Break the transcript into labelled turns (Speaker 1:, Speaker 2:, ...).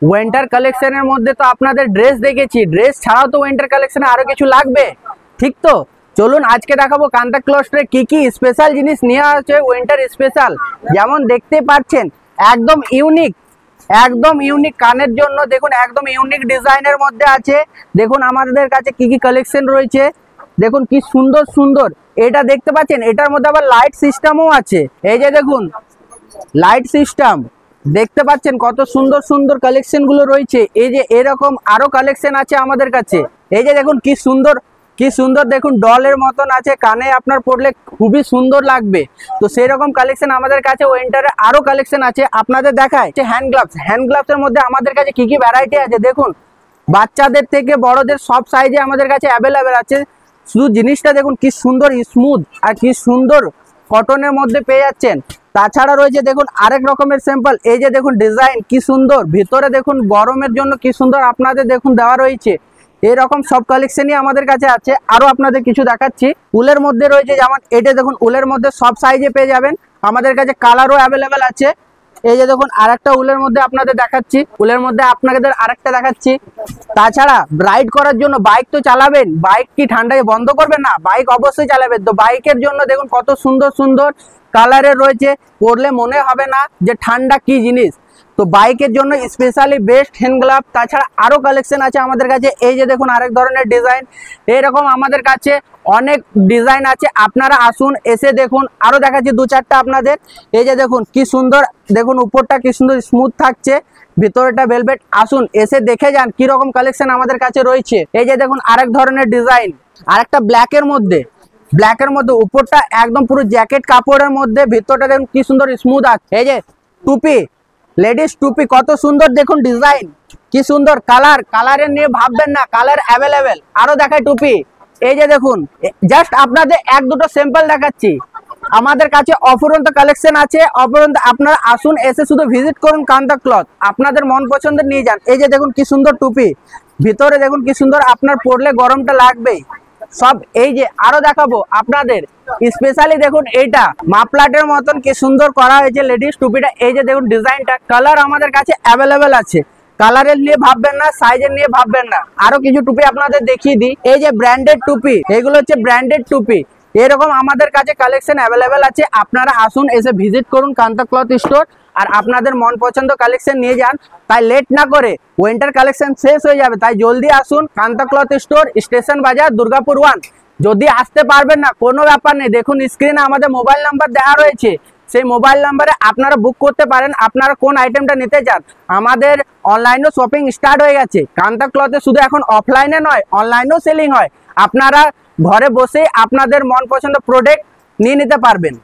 Speaker 1: Winter কালেকশনের মধ্যে তো আপনাদের ড্রেস দেখেছি, ড্রেস ছাড়াও তো উইন্টার কালেকশনে আরো কিছু লাগবে, ঠিক তো? চলুন আজকে দেখাবো কান্তা ক্লথসে কি কি স্পেশাল জিনিস নিয়ে আছে উইন্টার স্পেশাল। যেমন দেখতে পাচ্ছেন একদম ইউনিক, একদম ইউনিক কানের জন্য দেখুন, একদম ইউনিক ডিজাইনের মধ্যে আছে। দেখুন আমাদের কাছে কি কি কালেকশন রয়েছে, দেখুন কি সুন্দর সুন্দর। এটা দেখতে পাচ্ছেন, এটার মধ্যে আবার লাইট সিস্টেমও আছে। এই যে দেখুন লাইট সিস্টেম, দেখতে পাচ্ছেন কত সুন্দর সুন্দর কালেকশন গুলো রয়েছে। এই যে এরকম আরো কালেকশন আছে আমাদের কাছে। এই যে দেখুন কি সুন্দর, কি সুন্দর দেখুন, ডলের মতন আছে, কানে আপনার পড়লে খুবই সুন্দর লাগবে। তো সেই রকম কালেকশন আমাদের কাছে উইন্টারে আরো কালেকশন আছে, আপনাদের দেখায়। হ্যান্ড গ্লাভস, হ্যান্ড গ্লাভস এর মধ্যে আমাদের কাছে কি কি ভ্যারাইটি আছে দেখুন, বাচ্চাদের থেকে বড়দের সব সাইজে আমাদের কাছে অ্যাভেলেবেল আছে। শুধু জিনিসটা দেখুন কি সুন্দর স্মুথ আর কি সুন্দর কটনের মধ্যে পেয়ে যাচ্ছেন। তাছাড়া রয়েছে দেখুন আরেক রকমের স্যাম্পল। এই যে দেখুন ডিজাইন কি সুন্দর, ভিতরে দেখুন গরমের জন্য কি সুন্দর আপনাদের দেখুন দেওয়া রয়েছে। এরকম সব কালেকশনই আমাদের কাছে আছে। আরো আপনাদের কিছু দেখাচ্ছি, উলের মধ্যে রয়েছে, যেমন এটা দেখুন উলের মধ্যে সব সাইজে পেয়ে যাবেন আমাদের কাছে, কালারও অ্যাভেলেবেল আছে। এই যে দেখুন আরেকটা উলের মধ্যে আপনাদের দেখাচ্ছি, উলের মধ্যে আপনাদের আরেকটা দেখাচ্ছি। তাছাড়া রাইড করার জন্য, বাইক তো চালাবেন, বাইক কি ঠান্ডায় বন্ধ করবেন না, বাইক অবশ্যই চালাবেন। তো বাইকের জন্য দেখুন কত সুন্দর সুন্দর কালারের রয়েছে, পরলে মনে হবে না যে ঠান্ডা কি জিনিস। তো বাইকের জন্য স্পেশালি বেস্ট হ্যান্ড গ্লাভ। তাছাড়া আরো কালেকশন আছে আমাদের কাছে। এই যে দেখুন আরেক ধরনের ডিজাইন, এরকম আমাদের কাছে অনেক ডিজাইন আছে। আপনারা আসুন, এসে দেখুন। আরো দেখাচ্ছি দু চারটা আপনাদের। এই যে দেখুন কি সুন্দর, দেখুন উপরটা কি সুন্দর স্মুথ থাকছে, ভিতরটা ভেলভেট। আসুন এসে দেখে যান কি রকম কালেকশন আমাদের কাছে রয়েছে। এই যে দেখুন আরেক ধরনের ডিজাইন, আরেকটা ব্ল্যাকের মধ্যে, ব্ল্যাকের মধ্যে উপরটা একদম পুরো জ্যাকেট কাপড়ের মধ্যে, ভিতরটা দেখুন কি সুন্দর স্মুথ আছে। এই যে টুপি, লেডিস টুপি কত সুন্দর দেখুন ডিজাইন, কি সুন্দর কালার, কালারের নিয়ে ভাববেন না, কালার অ্যাভেলেবেল। আরো দেখায় টুপি। এই যে দেখুন জাস্ট আপনাদের এক দুটো স্যাম্পল দেখাচ্ছি, আমাদের কাছে অফুরন্ত কালেকশন আছে, অফুরন্ত। আপনারা আসুন, এসে শুধু ভিজিট করুন কান্তা ক্লথ, আপনাদের মন পছন্দের নিয়ে যান। এই যে দেখুন কি সুন্দর টুপি, ভিতরে দেখুন কি সুন্দর, আপনার পরলে গরমটা লাগবেই সব। এই যে আরো দেখাবো আপনাদের স্পেশালি, দেখুন এইটা মাফলাটের মতন কি সুন্দর করা হয়েছে লেডিস টুপিটা। এই যে দেখুন ডিজাইনটা, কালার আমাদের কাছে অ্যাভেলেবেল আছে, কালারের নিয়ে ভাববেন না, সাইজের নিয়ে ভাববেন না। আরো কিছু টুপি আপনাদের দেখিয়ে দিই। এই যে ব্র্যান্ডেড টুপি, এগুলো হচ্ছে ব্র্যান্ডেড টুপি। এরকম আমাদের কাছে কালেকশন অ্যাভেলেবেল আছে। আপনারা আসুন, এসে ভিজিট করুন কান্তা ক্লথ স্টোর, আর আপনাদের মন পছন্দ কালেকশন নিয়ে যান। তাই লেট না করে, উইন্টার কালেকশন শেষ হয়ে যাবে, তাই জলদি আসুন কান্তা ক্লথ স্টোর, স্টেশন বাজার, দুর্গাপুর 1। যদি আসতে পারবেন না কোনো ব্যাপার নেই, দেখুন স্ক্রিনে আমাদের মোবাইল নাম্বার দেওয়া রয়েছে, সেই মোবাইল নাম্বারে আপনারা বুক করতে পারেন আপনারা কোন আইটেমটা নিতে চান। আমাদের অনলাইনেও শপিং স্টার্ট হয়ে গেছে। কান্তা ক্লথে শুধু এখন অফলাইনে নয়, অনলাইনেও সেলিং হয়। আপনারা ঘরে বসে আপনাদের মন পছন্দ প্রোডাক্ট নিয়ে নিতে পারবেন।